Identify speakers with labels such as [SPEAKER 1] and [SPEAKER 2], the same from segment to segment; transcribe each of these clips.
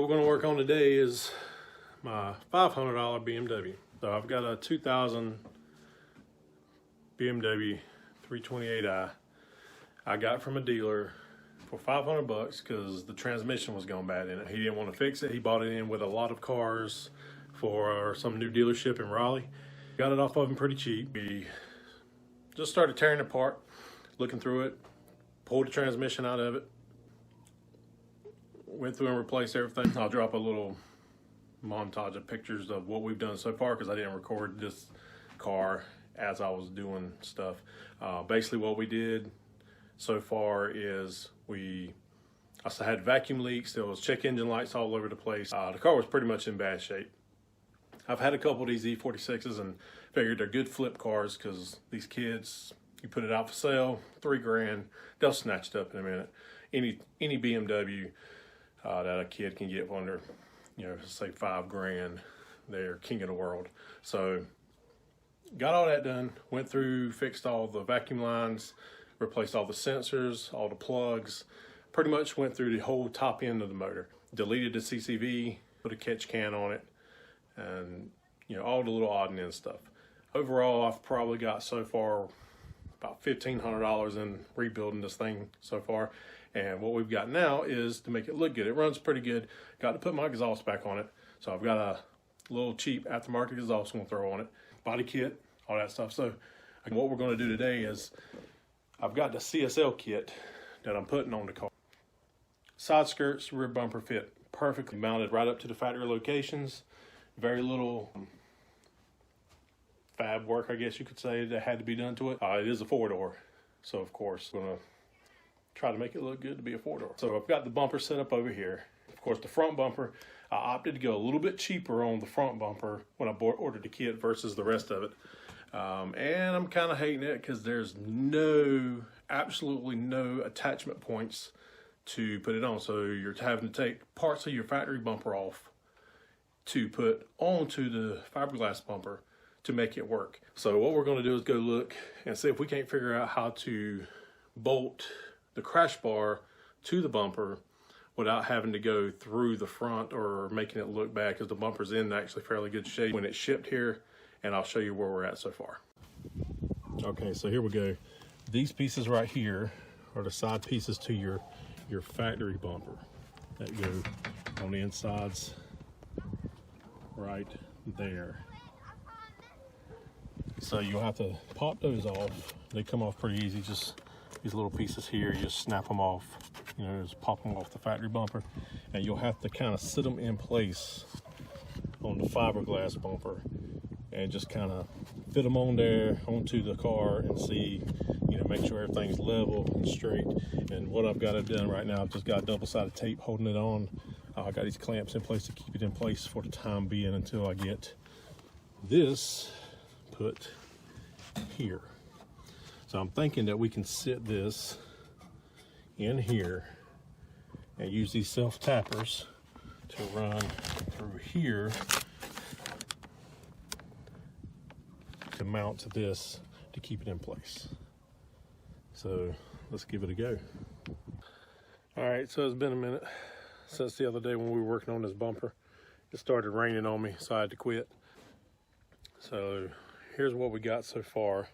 [SPEAKER 1] we're going to work on today is my $500 BMW. So I've got a 2000 BMW 328i I got from a dealer for $500 because the transmission was going bad in it. He didn't want to fix it. He bought it in with a lot of cars for some new dealership in Raleigh. Got it off of him pretty cheap. We just started tearing it apart, looking through it, pulled the transmission out of it, went through and replaced everything. I'll drop a little montage of pictures of what we've done so far because I didn't record this car as I was doing stuff. Basically what we did so far is I had vacuum leaks. There was check engine lights all over the place. The car was pretty much in bad shape. I've had a couple of these E46s and figured they're good flip cars because these kids, you put it out for sale, $3 grand, they'll snatch it up in a minute. Any BMW that a kid can get under, say $5 grand, they're king of the world. So got all that done, went through, fixed all the vacuum lines, replaced all the sensors, all the plugs, pretty much went through the whole top end of the motor. Deleted the CCV, put a catch can on it, and all the little odd and end stuff. Overall, I've probably got so far about $1,500 in rebuilding this thing so far. And what we've got now is to make it look good. It runs pretty good. Got to put my exhaust back on it. So I've got a little cheap aftermarket exhaust I'm gonna throw on it. Body kit, all that stuff. So what we're gonna do today is I've got the CSL kit that I'm putting on the car. Side skirts, rear bumper fit perfectly mounted right up to the factory locations. Very little fab work, I guess you could say, that had to be done to it. It is a 4-door, so of course I'm gonna try to make it look good to be a 4-door. So I've got the bumper set up over here. Of course, the front bumper, I opted to go a little bit cheaper on the front bumper when I ordered the kit versus the rest of it. And I'm kind of hating it because there's absolutely no attachment points to put it on. So you're having to take parts of your factory bumper off to put onto the fiberglass bumper to make it work. So what we're going to do is go look and see if we can't figure out how to bolt the crash bar to the bumper without having to go through the front or making it look bad, because the bumper's in actually fairly good shape when it shipped here, and I'll show you where we're at so far. Okay, so here we go. These pieces right here are the side pieces to your factory bumper that go on the insides right there. So you'll have to pop those off. They come off pretty easy. Just these little pieces here, you just snap them off, just pop them off the factory bumper, and you'll have to kind of sit them in place on the fiberglass bumper and just kind of fit them on there onto the car and see, make sure everything's level and straight. And what I've got done right now, I've just got double-sided tape holding it on. I got these clamps in place to keep it in place for the time being until I get this put here. So I'm thinking that we can sit this in here and use these self-tappers to run through here to mount this to keep it in place. So let's give it a go. All right, so it's been a minute since the other day when we were working on this bumper. It started raining on me, so I had to quit. So here's what we got so far.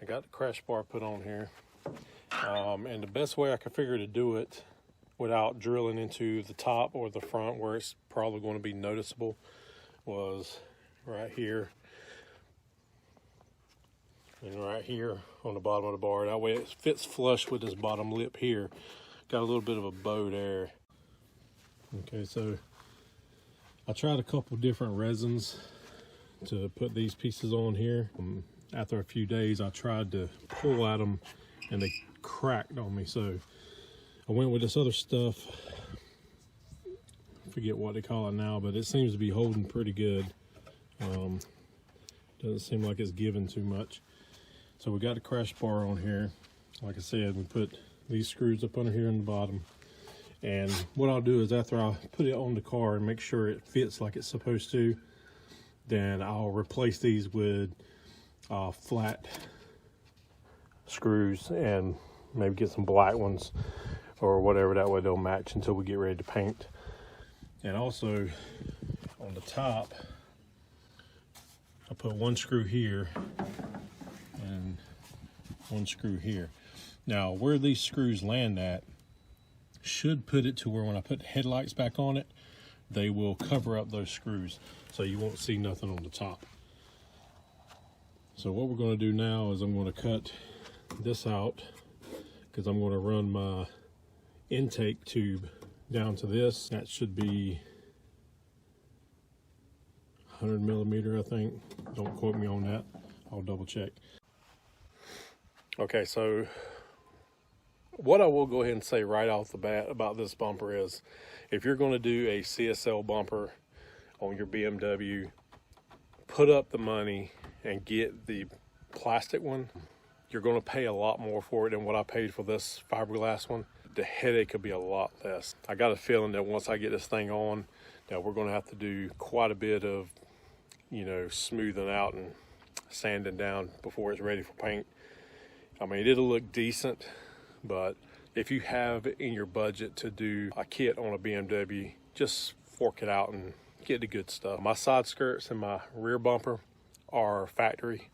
[SPEAKER 1] I got the crash bar put on here. And the best way I could figure to do it without drilling into the top or the front where it's probably going to be noticeable was right here and right here on the bottom of the bar. That way it fits flush with this bottom lip here. Got a little bit of a bow there. Okay, so I tried a couple different resins to put these pieces on here. After a few days, I tried to pull at them and they cracked on me. So I went with this other stuff. I forget what they call it now, but it seems to be holding pretty good. Doesn't seem like it's giving too much. So we got a crash bar on here. Like I said, we put these screws up under here in the bottom. And what I'll do is after I put it on the car and make sure it fits like it's supposed to, then I'll replace these with flat screws and maybe get some black ones or whatever, that way they'll match until we get ready to paint. And also on the top, I put one screw here and one screw here. Now where these screws land at should put it to where when I put headlights back on it, they will cover up those screws, so you won't see nothing on the top. So what we're going to do now is I'm going to cut this out, because I'm going to run my intake tube down to this. That should be 100 millimeter, I think. Don't quote me on that. I'll double check. Okay, so what I will go ahead and say right off the bat about this bumper is, if you're going to do a CSL bumper on your BMW, put up the money and get the plastic one. You're going to pay a lot more for it than what I paid for this fiberglass one. The headache could be a lot less. I got a feeling that once I get this thing on, that we're going to have to do quite a bit of, you know, smoothing out and sanding down before it's ready for paint. I mean, it'll look decent, but if you have in your budget to do a kit on a BMW, just fork it out and get the good stuff. My side skirts and my rear bumper are factory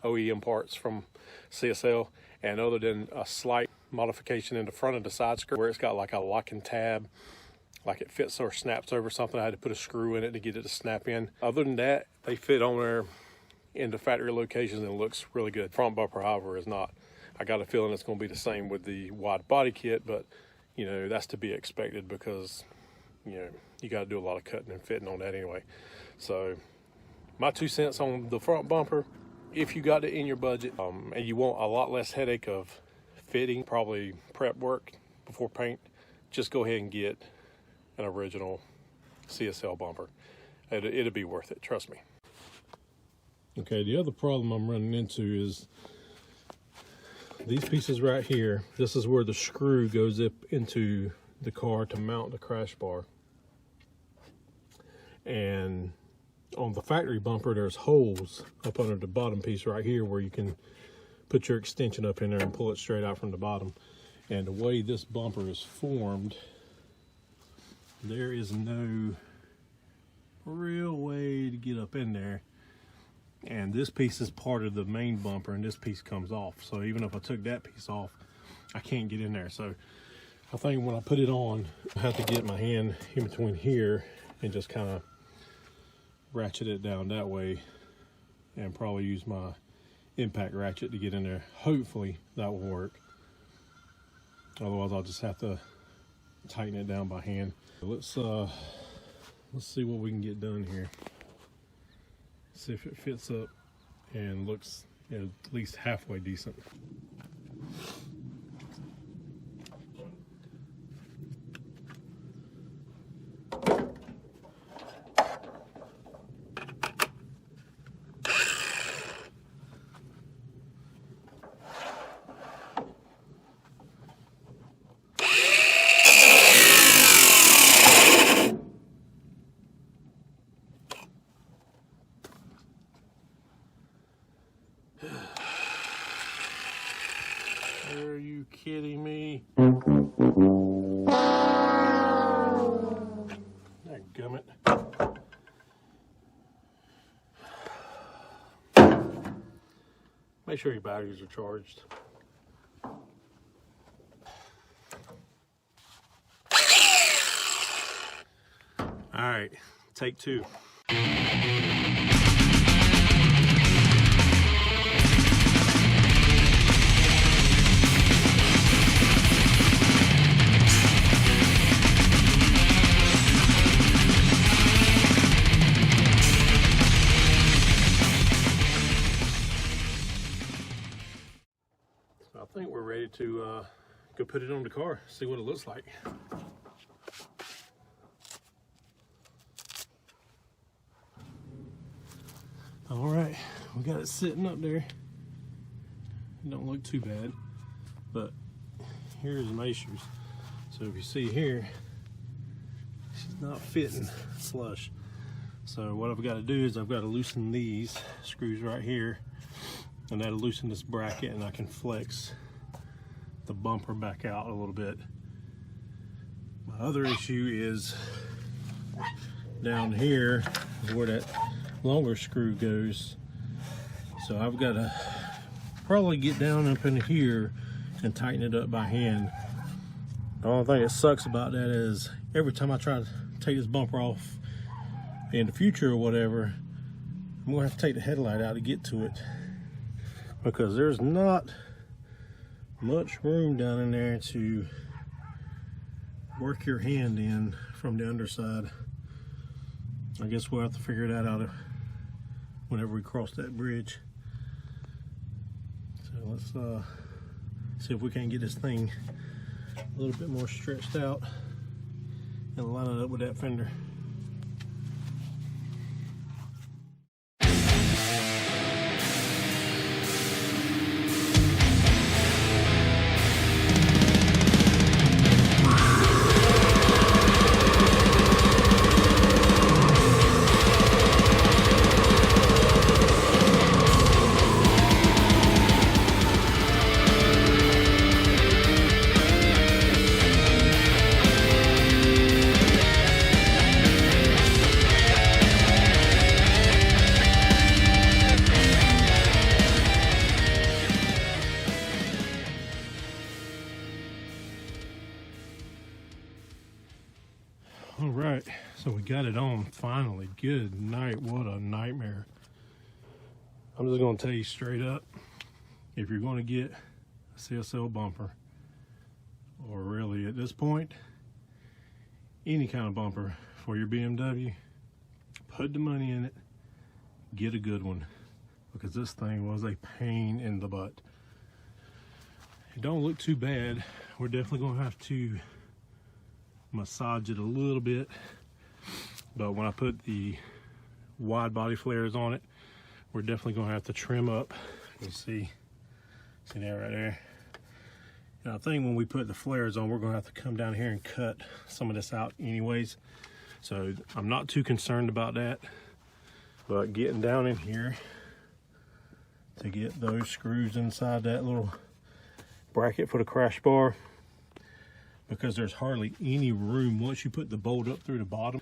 [SPEAKER 1] OEM parts from CSL, and other than a slight modification in the front of the side skirt where it's got like a locking tab, like it fits or snaps over something, I had to put a screw in it to get it to snap in. Other than that, they fit on there in the factory locations and it looks really good. Front bumper, however, is not. I got a feeling it's going to be the same with the wide body kit, but you know, that's to be expected because, you know, you got to do a lot of cutting and fitting on that anyway. So my 2 cents on the front bumper, if you got it in your budget and you want a lot less headache of fitting, probably prep work before paint, just go ahead and get an original CSL bumper. It'll be worth it, trust me. Okay, the other problem I'm running into is these pieces right here. This is where the screw goes up into the car to mount the crash bar. And on the factory bumper, there's holes up under the bottom piece right here where you can put your extension up in there and pull it straight out from the bottom. And the way this bumper is formed, there is no real way to get up in there. And this piece is part of the main bumper and this piece comes off. So even if I took that piece off, I can't get in there. So I think when I put it on, I have to get my hand in between here and just kind of ratchet it down that way, and probably use my impact ratchet to get in there. Hopefully that will work. Otherwise I'll just have to tighten it down by hand. Let's see what we can get done here. See if it fits up and looks at least halfway decent. Are you kidding me? Dadgummit. Make sure your batteries are charged. All right, take two. I think we're ready to go put it on the car, see what it looks like. All right, we got it sitting up there. It don't look too bad, but here's my issues. So if you see here, she's not fitting flush. So what I've got to do is I've got to loosen these screws right here, and that'll loosen this bracket, and I can flex the bumper back out a little bit My other issue is down here is where that longer screw goes. So I've got to probably get down up in here and tighten it up by hand. The only thing that sucks about that is every time I try to take this bumper off in the future or whatever, I'm gonna have to take the headlight out to get to it, because there's not much room down in there to work your hand in from the underside. I guess we'll have to figure that out whenever we cross that bridge. So let's see if we can get this thing a little bit more stretched out and line it up with that fender. All right, so we got it on finally. Good night. What a nightmare. I'm just gonna tell you straight up, if you're gonna get a CSL bumper, or really at this point, any kind of bumper for your BMW, put the money in it, get a good one, because this thing was a pain in the butt. It don't look too bad. We're definitely gonna have to massage it a little bit, but when I put the wide body flares on it, we're definitely gonna have to trim up. You see that right there? And I think when we put the flares on, we're gonna have to come down here and cut some of this out anyways, so I'm not too concerned about that. But getting down in here to get those screws inside that little bracket for the crash bar, because there's hardly any room once you put the bolt up through the bottom.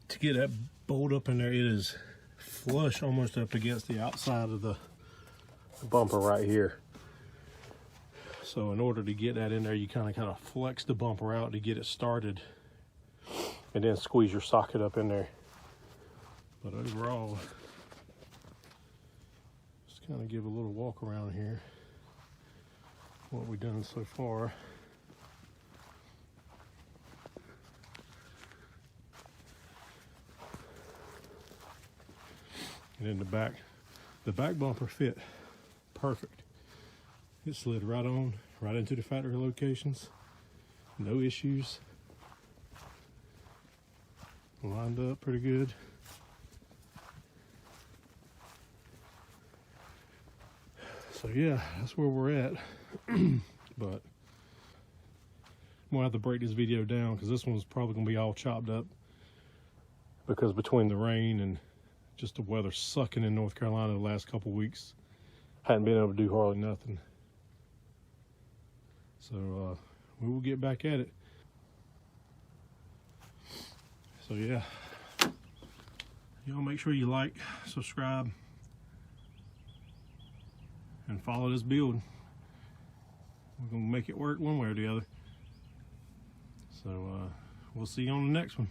[SPEAKER 1] To get that bolt up in there, it is flush almost up against the outside of the bumper right here. So in order to get that in there, you kind of flex the bumper out to get it started, and then squeeze your socket up in there. But overall, just kind of give a little walk around here, what we've done so far. And in the back bumper fit perfect. It slid right on, right into the factory locations. No issues. Lined up pretty good. So yeah, that's where we're at. But I'm gonna have to break this video down, because this one's probably gonna be all chopped up, because between the rain and just the weather sucking in North Carolina the last couple weeks, hadn't been able to do hardly nothing. So we will get back at it. So yeah, y'all make sure you like, subscribe, and follow this build. We're gonna make it work one way or the other. So we'll see you on the next one.